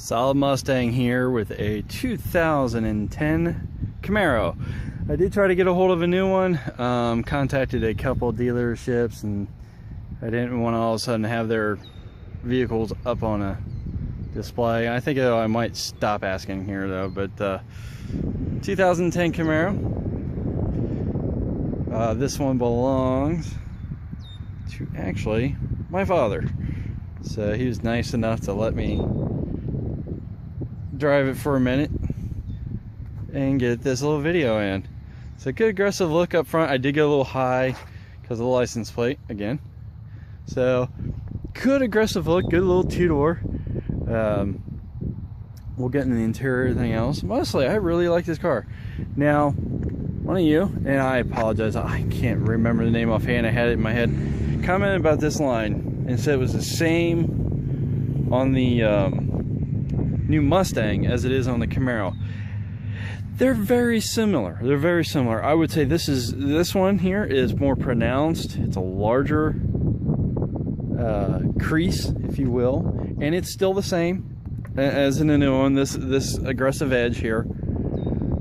Solid Mustang here with a 2010 Camaro. I did try to get a hold of a new one, contacted a couple dealerships, and I didn't want to all of a sudden have their vehicles up on a display. I think I might stop asking here though, but 2010 Camaro. This one belongs to actually my father. So he was nice enough to let me drive it for a minute and get this little video in. It's a good aggressive look up front. I did get a little high because of the license plate again. So good aggressive look, good little two-door. We'll get into the interior and everything else. Mostly, I really like this car. Now, one of you, and I apologize, I can't remember the name offhand, I had it in my head, commented about this line and said it was the same on the new Mustang as it is on the Camaro. They're very similar. They're very similar. I would say this one here is more pronounced. It's a larger crease, if you will, and it's still the same as in the new one. This aggressive edge here.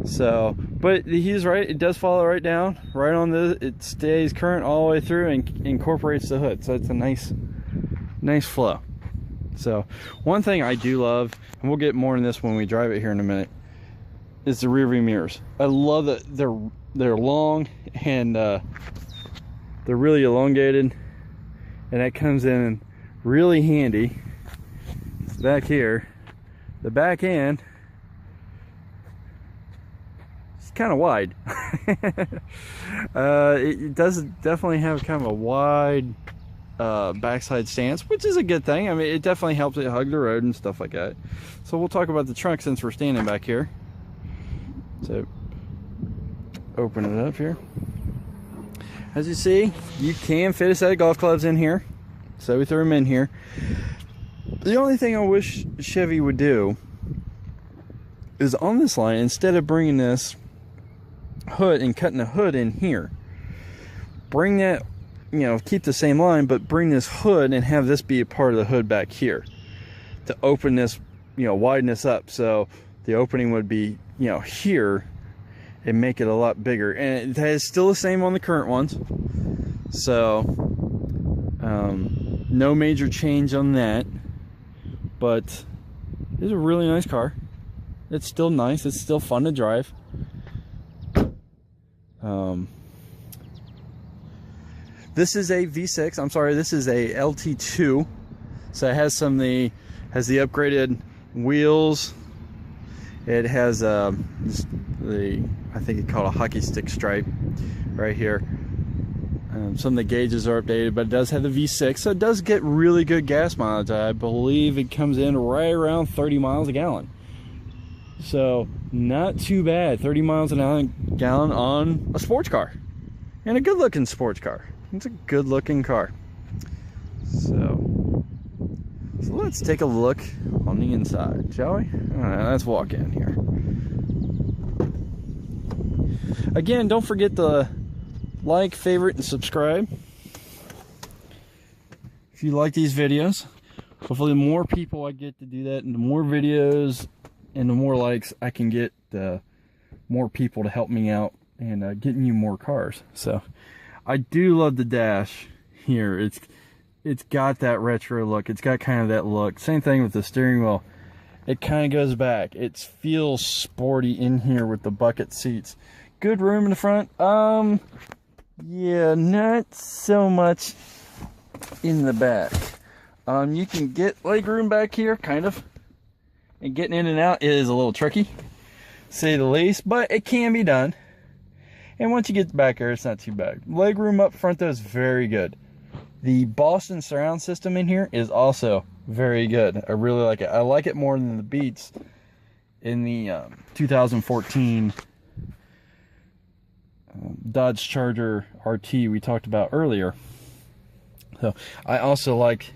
So, but he's right. It does follow right down, right on the. It stays current all the way through and incorporates the hood. So it's a nice flow. So one thing I do love, and we'll get more in this when we drive it here in a minute, is the rear view mirrors. I love that they're long and they're really elongated, and that comes in really handy. It's back here. The back end is kind of wide. It does definitely have kind of a wide backside stance, which is a good thing. I mean, it definitely helps it hug the road and stuff like that. So we'll talk about the trunk since we're standing back here. So open it up here. As you see, you can fit a set of golf clubs in here, so we threw them in here. The only thing I wish Chevy would do is on this line, instead of bringing this hood and cutting the hood in here, bring that, you know, keep the same line, but bring this hood and have this be a part of the hood back here to open this, you know, widen this up. So the opening would be, you know, here, and make it a lot bigger. And that is still the same on the current ones. So no major change on that, but it's a really nice car. It's still nice. It's still fun to drive. This is a V6. I'm sorry, this is a LT2. So it has the upgraded wheels. It has I think it called a hockey stick stripe right here. Some of the gauges are updated, but it does have the V6, so it does get really good gas mileage. I believe it comes in right around 30 miles a gallon. So not too bad. 30 miles an gallon on a sports car, and a good looking sports car. It's a good looking car. So let's take a look on the inside, shall we? All right, let's walk in here. Again, don't forget to like, favorite, and subscribe if you like these videos. Hopefully the more people I get to do that, and the more videos and the more likes I can get, the more people to help me out and getting you more cars. So I do love the dash here. It's got that retro look. It's got kind of that look. Same thing with the steering wheel. It kind of goes back. It feels sporty in here with the bucket seats. Good room in the front. Yeah, not so much in the back. You can get leg room back here, kind of. And getting in and out is a little tricky, to say the least, but it can be done. And once you get back there, it's not too bad. Leg room up front, though, is very good. The Boston surround system in here is also very good. I really like it. I like it more than the Beats in the 2014 Dodge Charger RT we talked about earlier. So I also like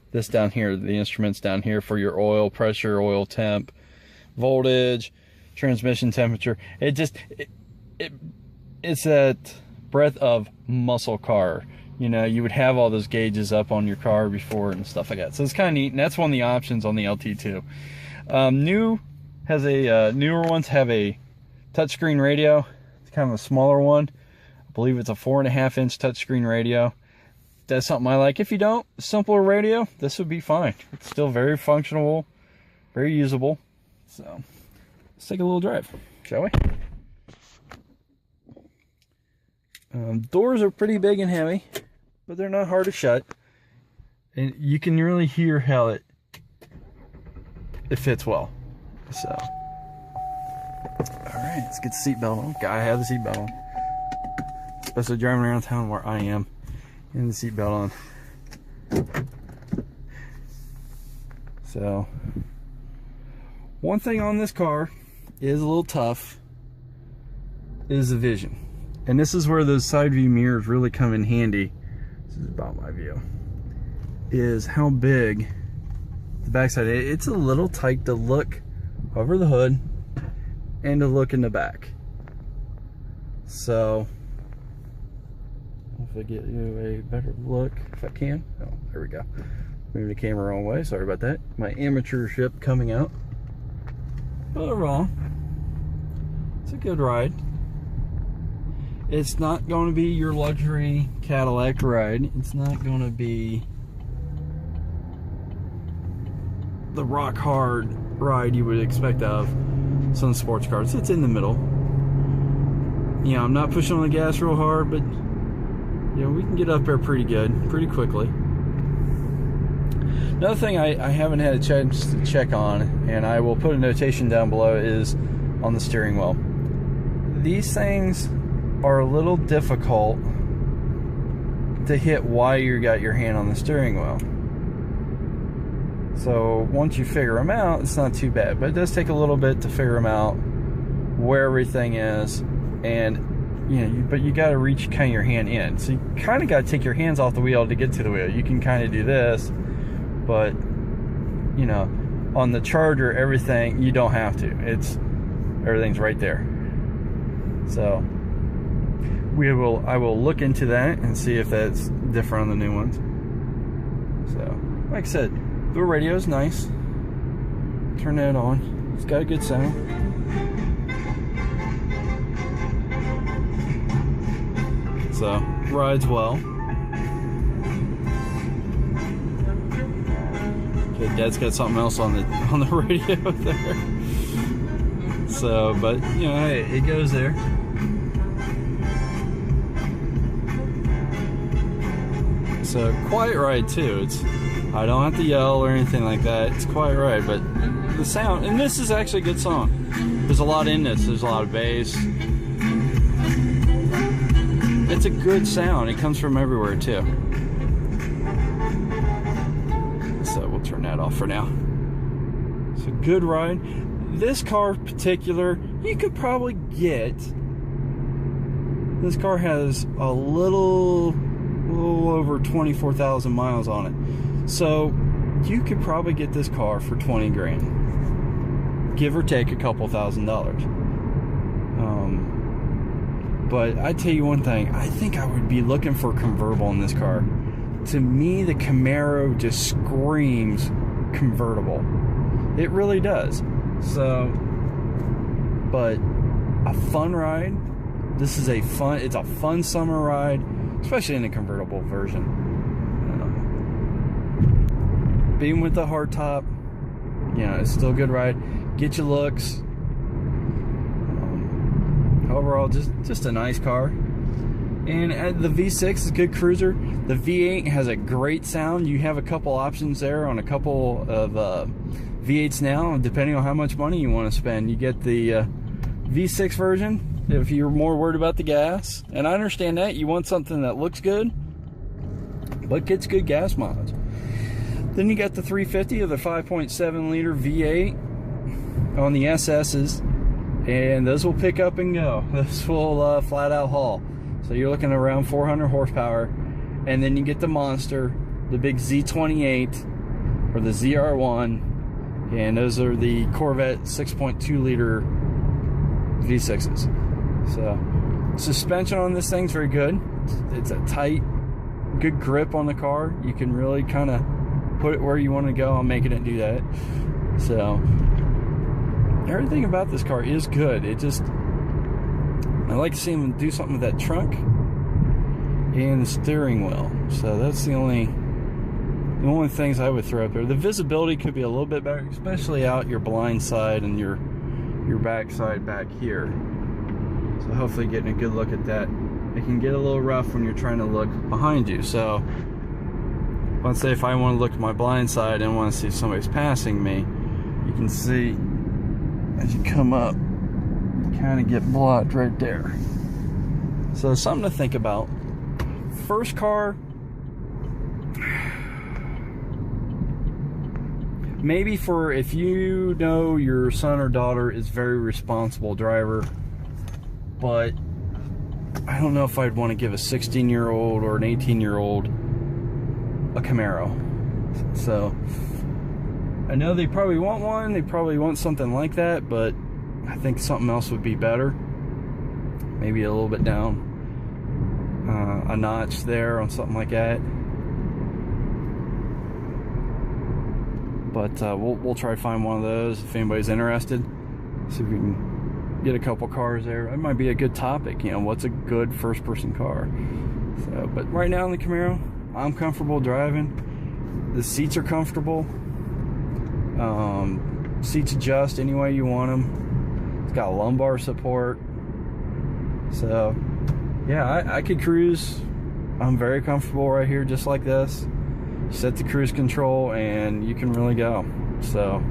this down here, the instruments down here for your oil pressure, oil temp, voltage, transmission temperature. It's that breath of muscle car. You know, you would have all those gauges up on your car before and stuff like that. So it's kind of neat, and that's one of the options on the LT2. Newer ones have a touchscreen radio. It's kind of a smaller one. I believe it's a 4.5-inch touchscreen radio. That's something I like. If you don't, simpler radio, this would be fine. It's still very functional, very usable. So let's take a little drive, shall we? Doors are pretty big and heavy, but they're not hard to shut. And you can really hear how it fits well. So, all right, let's get the seatbelt on. Gotta have the seatbelt on, especially driving around town where I am in the seatbelt on. So, one thing on this car is a little tough is the vision. And this is where those side view mirrors really come in handy. This is about my view. Is how big the backside is. It's a little tight to look over the hood and to look in the back. So, if I get you a better look, if I can. Oh, there we go. Moving the camera wrong way. Sorry about that. My amateurship coming out. But overall, it's a good ride. It's not going to be your luxury Cadillac ride. It's not going to be the rock hard ride you would expect of some sports cars. It's in the middle. You know, I'm not pushing on the gas real hard, but you know, we can get up there pretty good, pretty quickly. Another thing I haven't had a chance to check on, and I will put a notation down below, is on the steering wheel. These things are a little difficult to hit while you got your hand on the steering wheel. So once you figure them out, it's not too bad, but it does take a little bit to figure them out, where everything is, and you know, but you got to reach kind of your hand in. So you kind of got to take your hands off the wheel to get to the wheel. You can kind of do this, but you know, on the Charger, everything, you don't have to. Everything's right there. So I will look into that and see if that's different on the new ones. So, like I said, the radio is nice. Turn that on. It's got a good sound. So, rides well. Okay, Dad's got something else on the radio there. So, but you know, hey, it goes there. So, quiet ride too. I don't have to yell or anything like that. It's a quiet ride, but the sound, and this is actually a good song. There's a lot in this. There's a lot of bass. It's a good sound. It comes from everywhere too. So we'll turn that off for now. It's a good ride. This car in particular, you could probably get. This car has a little over 24,000 miles on it. So you could probably get this car for 20 grand, give or take a couple $1,000s. But I tell you one thing, I think I would be looking for a convertible in this car. To me, the Camaro just screams convertible. It really does. So, but a fun ride. This is it's a fun summer ride, especially in a convertible version. Being with the hardtop, you know, it's still a good ride. Get your looks. Overall, just a nice car. And the V6 is a good cruiser. The V8 has a great sound. You have a couple options there on a couple of V8s now, depending on how much money you want to spend. You get the V6 version if you're more worried about the gas. And I understand that. You want something that looks good, but gets good gas mileage. Then you got the 350 of the 5.7 liter V8 on the SS's. And those will pick up and go. This will flat out haul. So you're looking around 400 horsepower. And then you get the monster, the big Z28 or the ZR1. And those are the Corvette 6.2 liter V6s. So suspension on this thing's very good. It's a tight, good grip on the car. You can really kind of put it where you want to go. I'm making it do that. So everything about this car is good. It just, I like to see them do something with that trunk and the steering wheel. So that's the only things I would throw up there. The visibility could be a little bit better, especially out your blind side and your back side back here. So hopefully getting a good look at that. It can get a little rough when you're trying to look behind you. So let's say if I want to look at my blind side and want to see if somebody's passing me, you can see as you come up, you kind of get blocked right there. So something to think about. First car, maybe for if you know your son or daughter is very responsible driver, but I don't know if I'd want to give a 16-year-old or an 18-year-old a Camaro. So I know they probably want one, they probably want something like that, but I think something else would be better. Maybe a little bit down, a notch there on something like that. But we'll try to find one of those if anybody's interested. See if we can get a couple cars there. That might be a good topic, you know, what's a good first-person car. So, but right now in the Camaro, I'm comfortable driving. The seats are comfortable. Seats adjust any way you want them. It's got lumbar support. So, yeah, I could cruise. I'm very comfortable right here, just like this. Set the cruise control, and you can really go. So,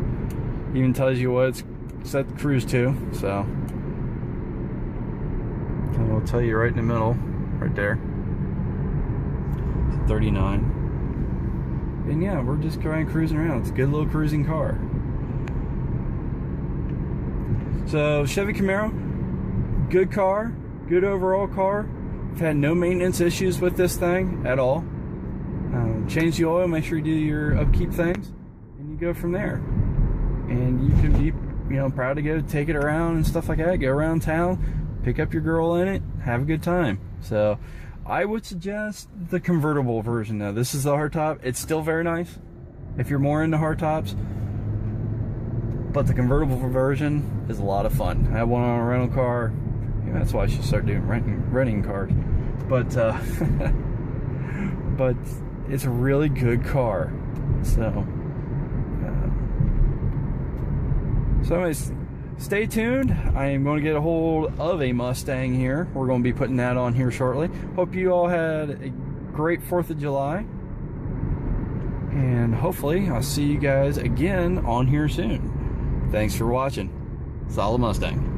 even tells you what it's set the cruise to. So, and we'll tell you right in the middle, right there. 39. And yeah, we're just going cruising around. It's a good little cruising car. So Chevy Camaro, good car, good overall car. I've had no maintenance issues with this thing at all. Change the oil, make sure you do your upkeep things, and you go from there. And you can be, you know, proud to go take it around and stuff like that. Go around town, pick up your girl in it, have a good time. So I would suggest the convertible version though. This is the hardtop. It's still very nice if you're more into hardtops, but the convertible version is a lot of fun. I have one on a rental car. Yeah, that's why I should start doing renting cars. But but it's a really good car. So anyways, stay tuned. I am going to get a hold of a Mustang here. We're going to be putting that on here shortly. Hope you all had a great 4th of July. And hopefully I'll see you guys again on here soon. Thanks for watching. Solid Mustang.